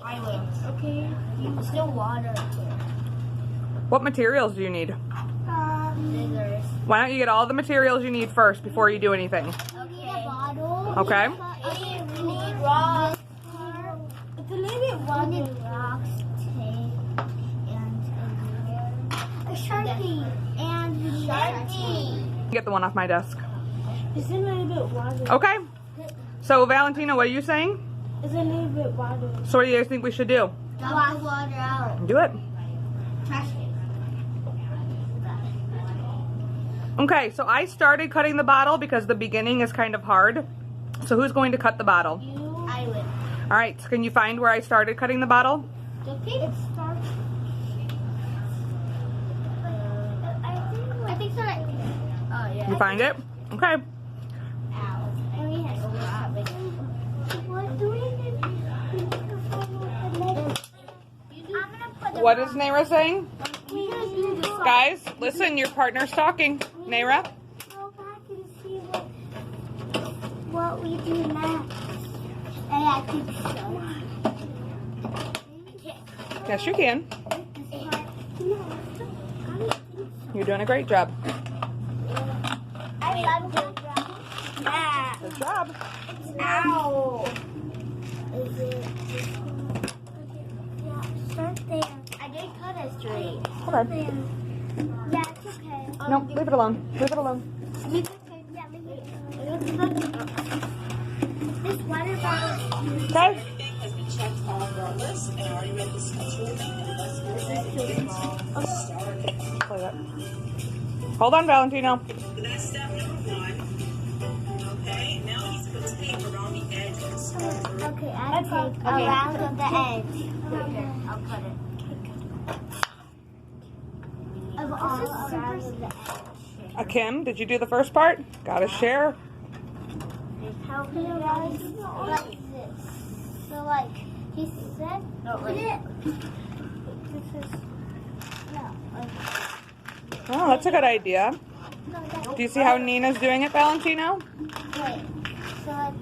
I will. Okay. There's still water here. What materials do you need? Scissors. Why don't you get all the materials you need first before you do anything? Okay. A bottle. Okay. We need rocks. It's a little bit water. We need rocks, tape, and a Sharpie. And we need Sharpie. Get the one off my desk. It's a little bit water. Okay. So, Valentina, what are you saying? It's a little bit water. So what do you guys think we should do? Wash water out. Do it. Trash it. Okay, so I started cutting the bottle because the beginning is kind of hard. So who's going to cut the bottle? You. I will. All right, so can you find where I started cutting the bottle? Okay. It starts. I think so. Right here. Oh yeah. You find it? Okay. Ow. And we had what do we need? I'm gonna put the What is Naira saying? Guys, Guys, listen, your partner's talking. Naira? go back and see what we do next. And I think so. Yes, you can. You're doing a great job. I love doing that. Good job. Ow. Is it? Yeah, start there. I did cut it straight. Okay. Yeah, it's okay. No, leave it alone. Leave it alone. Leave it. Yeah, leave it. This water bottle. Okay. Has been checked all of our lists, and are you ready to schedule? Play that. Hold on, Valentino. That's step number 1. Okay, now he's put tape around the edge of the scarf. Okay, I take around the edge. Okay, I'll cut it. Of all around the edge. Kim, did you do the first part? Gotta share. Help me guys like this. So like he said, put it. This is Oh, that's a good idea. Do you see how Nina's doing it, Valentino? wait. So like